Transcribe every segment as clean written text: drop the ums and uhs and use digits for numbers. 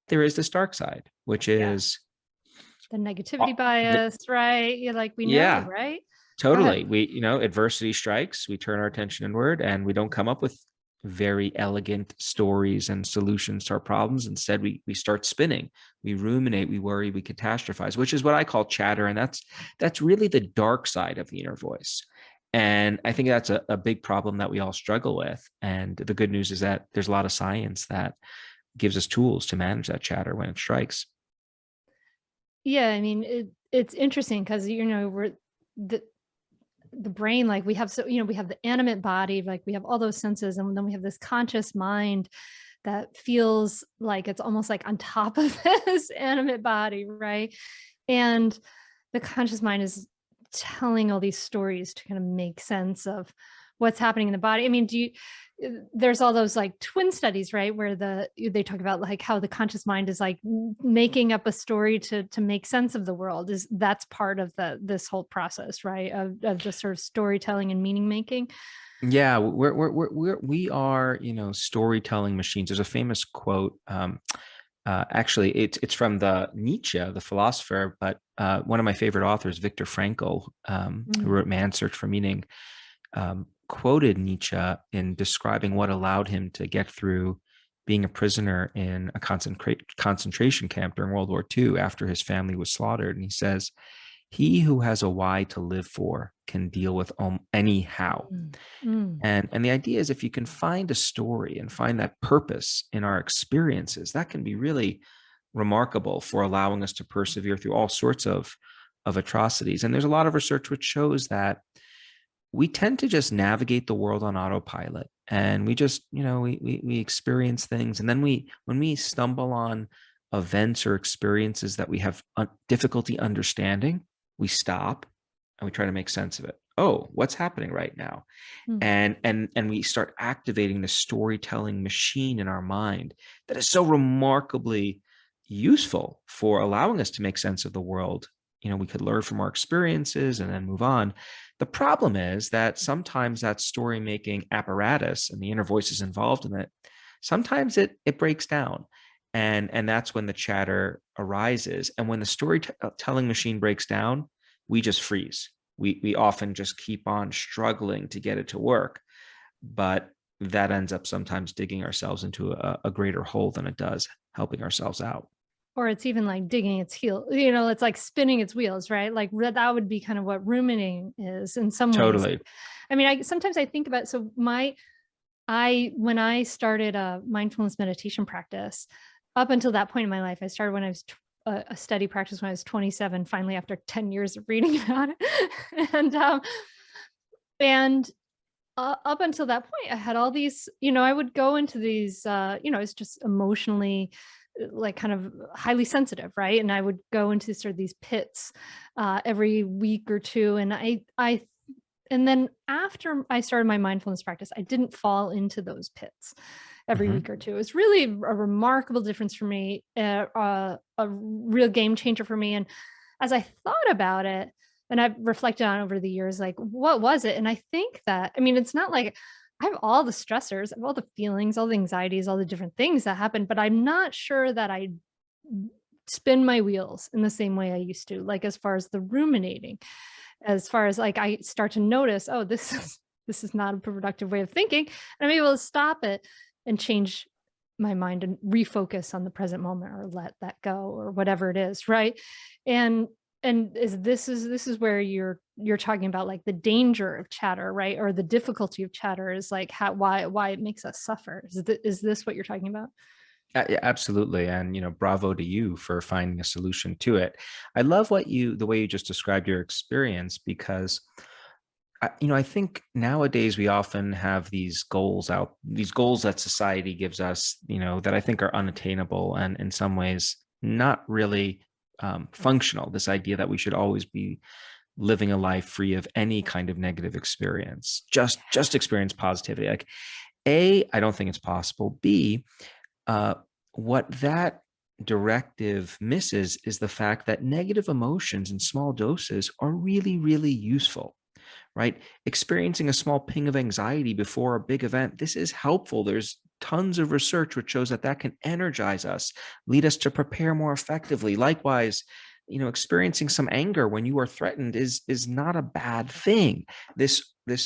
there is this dark side, which Yeah. is, The uh, negativity the, bias, right? Yeah, like we know, yeah, right? Go ahead. totally. We, adversity strikes, we turn our attention inward, and we don't come up with very elegant stories and solutions to our problems. Instead, we start spinning, we ruminate, we worry, we catastrophize, which is what I call chatter. And that's really the dark side of the inner voice. And I think that's a big problem that we all struggle with. And the good news is that there's a lot of science that gives us tools to manage that chatter when it strikes. Yeah, I mean, it's interesting because we're the the brain, like we have we have the animate body, like we have all those senses, and then we have this conscious mind that feels like it's almost like on top of this animate body, right? And the conscious mind is telling all these stories to kind of make sense of what's happening in the body. I mean, there's all those like twin studies, right? Where they talk about like how the conscious mind is like making up a story to make sense of the world. Is that's part of this whole process, right? Of just sort of storytelling and meaning making. Yeah, we are, storytelling machines. There's a famous quote. Actually, it's from the Nietzsche, the philosopher, but one of my favorite authors, Viktor Frankl, who Mm, wrote Man's Search for Meaning, quoted Nietzsche in describing what allowed him to get through being a prisoner in a concentration camp during World War II after his family was slaughtered. And he says, "He who has a why to live for can deal with any how." mm, mm. And the idea is, if you can find a story and find that purpose in our experiences, that can be really remarkable for allowing us to persevere through all sorts of atrocities. And there's a lot of research which shows that we tend to just navigate the world on autopilot, and we just, we experience things, and then when we stumble on events or experiences that we have difficulty understanding, we stop and we try to make sense of it. Oh, what's happening right now? Mm. And we start activating the storytelling machine in our mind that is so remarkably useful for allowing us to make sense of the world. We could learn from our experiences and then move on. The problem is that sometimes that story making apparatus and the inner voices involved in it, sometimes it breaks down. And that's when the chatter arises. And when the storytelling machine breaks down, we just freeze. We often just keep on struggling to get it to work, but that ends up sometimes digging ourselves into a greater hole than it does helping ourselves out. Or it's even like digging its heel, it's like spinning its wheels, right? Like that would be kind of what ruminating is in some ways. Totally. I mean, I sometimes I think about so my I when I started a mindfulness meditation practice, up until that point in my life, I started when I was a steady practice when I was 27, finally after 10 years of reading about it. and and up until that point, I had all these, I would go into these, it's just emotionally like kind of highly sensitive, right? And I would go into sort of these pits every week or two. And then after I started my mindfulness practice, I didn't fall into those pits every Mm-hmm. week or two. It was really a remarkable difference for me, a real game changer for me. And as I thought about it, and I've reflected on over the years, like, what was it? And I think that, I mean, it's not like I have all the stressors, I have all the feelings, all the anxieties, all the different things that happen, but I'm not sure that I spin my wheels in the same way I used to, like as far as the ruminating, as far as like I start to notice, oh, this is not a productive way of thinking. And I'm able to stop it and change my mind and refocus on the present moment or let that go or whatever it is, right? And this is where you're talking about like the danger of chatter, right? Or the difficulty of chatter is like how why it makes us suffer. Is this what you're talking about? Yeah, absolutely. And, bravo to you for finding a solution to it. I love the way you just described your experience, because I think nowadays we often have these goals that society gives us, that I think are unattainable and in some ways not really functional. This idea that we should always be living a life free of any kind of negative experience, just experience positivity. Like, A, I don't think it's possible. B, uh, what that directive misses is the fact that negative emotions in small doses are really, really useful, right? Experiencing a small ping of anxiety before a big event, this is helpful. tons of research which shows that that can energize us, lead us to prepare more effectively. Likewise, experiencing some anger when you are threatened is not a bad thing. This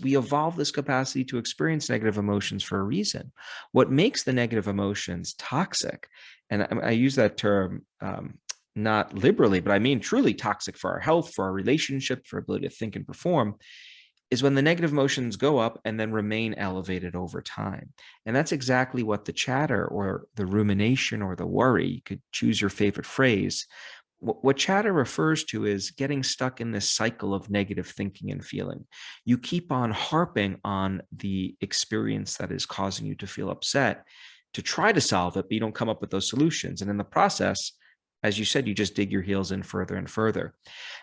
we evolve this capacity to experience negative emotions for a reason. What makes the negative emotions toxic, and I use that term not liberally, but I mean truly toxic for our health, for our relationship, for our ability to think and perform, is when the negative emotions go up and then remain elevated over time. And that's exactly what the chatter or the rumination or the worry, you could choose your favorite phrase. What chatter refers to is getting stuck in this cycle of negative thinking and feeling. You keep on harping on the experience that is causing you to feel upset to try to solve it, but you don't come up with those solutions. And in the process, as you said, you just dig your heels in further and further.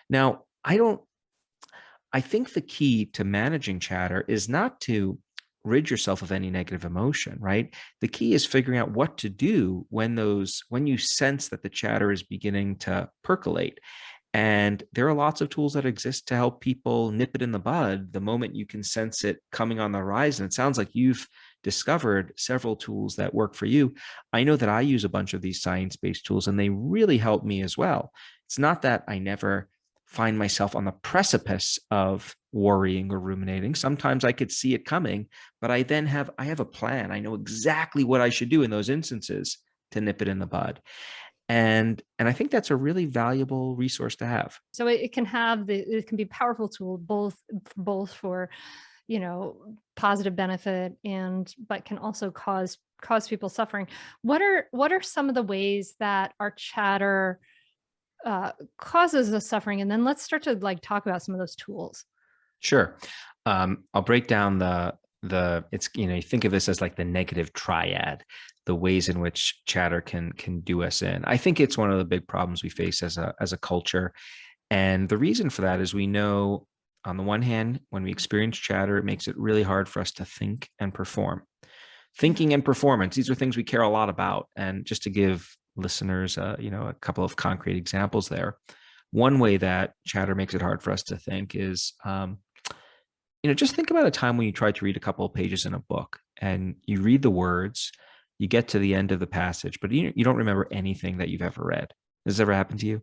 Now, I think the key to managing chatter is not to rid yourself of any negative emotion, right? The key is figuring out what to do when you sense that the chatter is beginning to percolate. And there are lots of tools that exist to help people nip it in the bud the moment you can sense it coming on the horizon. It sounds like you've discovered several tools that work for you. I know that I use a bunch of these science-based tools and they really help me as well. It's not that I never find myself on the precipice of worrying or ruminating. Sometimes I could see it coming, but I have a plan. I know exactly what I should do in those instances to nip it in the bud. And I think that's a really valuable resource to have. So it can have it can be a powerful tool both for, positive benefit and but can also cause people suffering. What are some of the ways that our chatter causes us suffering? And then let's start to like talk about some of those tools. Sure. I'll break down the it's, you think of this as like the negative triad, the ways in which chatter can do us in. I think it's one of the big problems we face as a culture. And the reason for that is we know on the one hand, when we experience chatter, it makes it really hard for us to think and perform. Yeah. Thinking and performance, these are things we care a lot about. And just to give listeners, a couple of concrete examples there. One way that chatter makes it hard for us to think is, just think about a time when you tried to read a couple of pages in a book and you read the words, you get to the end of the passage, but you don't remember anything that you've ever read. Has this ever happened to you?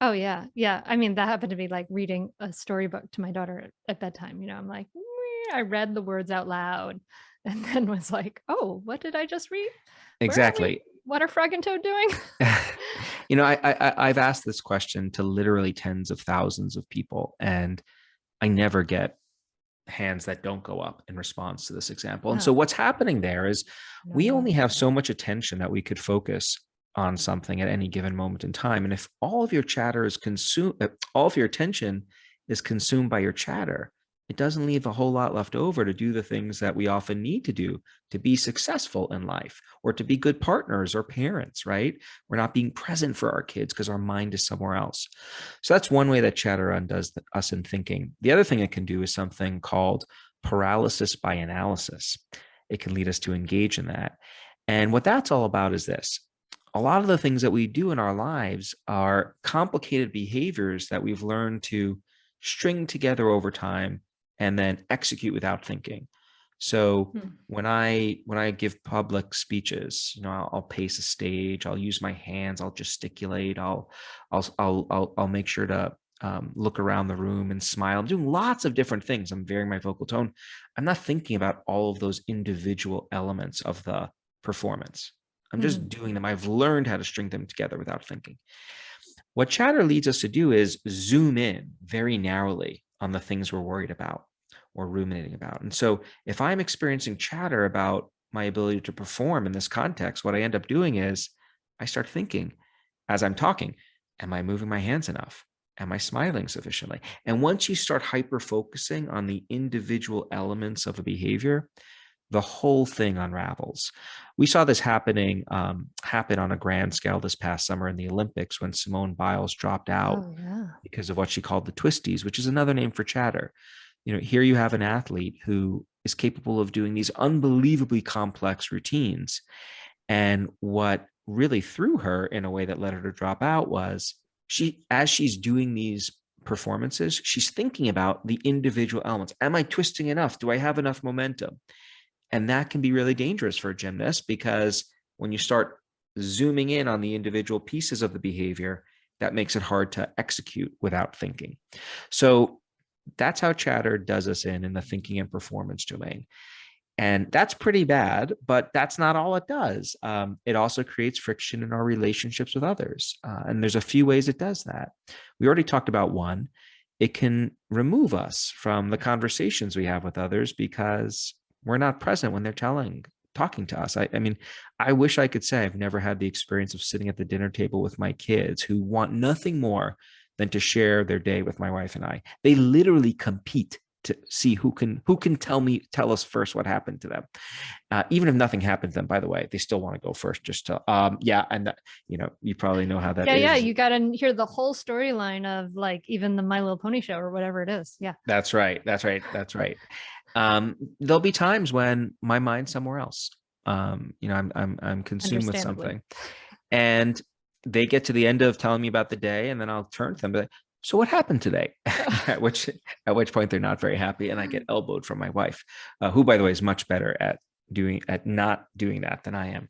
Oh yeah. Yeah. I mean, that happened to be like reading a storybook to my daughter at bedtime. I'm like, I read the words out loud and then was like, oh, what did I just read? Where are we? Exactly. What are Frog and Toad doing? I've asked this question to literally tens of thousands of people, and I never get hands that don't go up in response to this example. And so Oh, what's happening there is we no. only have so much attention that we could focus on something at any given moment in time. And if all of your chatter is consumed, all of your attention is consumed by your chatter, it doesn't leave a whole lot left over to do the things that we often need to do to be successful in life or to be good partners or parents, right? We're not being present for our kids because our mind is somewhere else. So that's one way that chatter undoes us in thinking. The other thing it can do is something called paralysis by analysis. It can lead us to engage in that. And what that's all about is this: a lot of the things that we do in our lives are complicated behaviors that we've learned to string together over time and then execute without thinking. So Hmm. when I give public speeches, I'll pace a stage, I'll use my hands, I'll gesticulate, I'll make sure to look around the room and smile. I'm doing lots of different things. I'm varying my vocal tone. I'm not thinking about all of those individual elements of the performance. I'm just Hmm. doing them. I've learned how to string them together without thinking. What chatter leads us to do is zoom in very narrowly on the things we're worried about or ruminating about. And so if I'm experiencing chatter about my ability to perform in this context, what I end up doing is I start thinking as I'm talking, am I moving my hands enough? Am I smiling sufficiently? And once you start hyper focusing on the individual elements of a behavior, the whole thing unravels. We saw this happen on a grand scale this past summer in the Olympics when Simone Biles dropped out Oh yeah. because of what she called the twisties, which is another name for chatter. Here you have an athlete who is capable of doing these unbelievably complex routines. And what really threw her in a way that led her to drop out was as she's doing these performances, she's thinking about the individual elements. Am I twisting enough? Do I have enough momentum? And that can be really dangerous for a gymnast, because when you start zooming in on the individual pieces of the behavior, that makes it hard to execute without thinking. So that's how chatter does us in the thinking and performance domain. And that's pretty bad, but that's not all it does. It also creates friction in our relationships with others. And there's a few ways it does that. We already talked about one. It can remove us from the conversations we have with others because we're not present when they're talking to us. I mean, I wish I could say I've never had the experience of sitting at the dinner table with my kids, who want nothing more than to share their day with my wife and I. They literally compete to see who can tell us first what happened to them. Even if nothing happened to them, by the way, they still want to go first, just to yeah. And you probably know how that is. Yeah, you got to hear the whole storyline of like even the My Little Pony show or whatever it is. Yeah, that's right. There'll be times when my mind's somewhere else. I'm consumed with something, and they get to the end of telling me about the day, and then I'll turn to them and be like, so what happened today? at which point they're not very happy, and I get elbowed from my wife, who, by the way, is much better at not doing that than I am.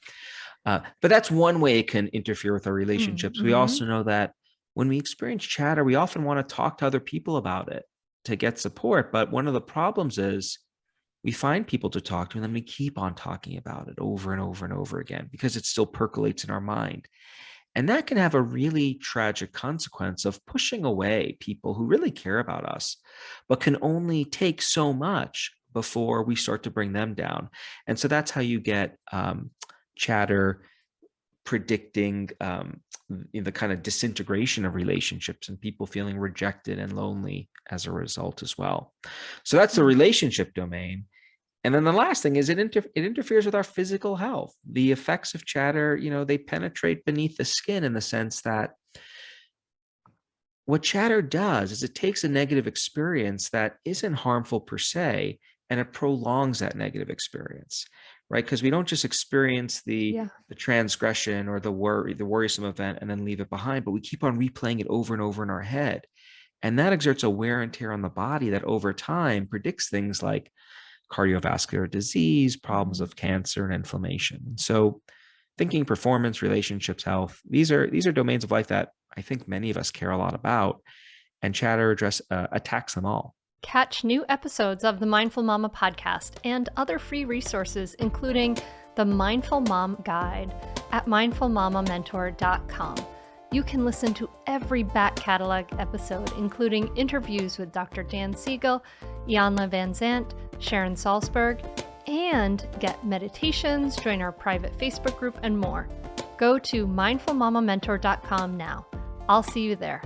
But that's one way it can interfere with our relationships. We also know that when we experience chatter, we often want to talk to other people about it to get support. But one of the problems is we find people to talk to, and then we keep on talking about it over and over and over again because it still percolates in our mind. And that can have a really tragic consequence of pushing away people who really care about us, but can only take so much before we start to bring them down. And so that's how you get chatter predicting the kind of disintegration of relationships and people feeling rejected and lonely as a result as well. So that's the relationship domain. And then the last thing is it interferes with our physical health. The effects of chatter, they penetrate beneath the skin, in the sense that what chatter does is it takes a negative experience that isn't harmful per se, and it prolongs that negative experience, right? Because we don't just experience the transgression or the worrisome event and then leave it behind, but we keep on replaying it over and over in our head. And that exerts a wear and tear on the body that over time predicts things like cardiovascular disease, problems of cancer, and inflammation. So thinking, performance, relationships, health, these are domains of life that I think many of us care a lot about, and chatter attacks them all. Catch new episodes of the Mindful Mama podcast and other free resources, including the Mindful Mom Guide at mindfulmamamentor.com. You can listen to every back catalog episode, including interviews with Dr. Dan Siegel, Iyanla Vanzant, Sharon Salzberg, and get meditations, join our private Facebook group, and more. Go to mindfulmamamentor.com now. I'll see you there.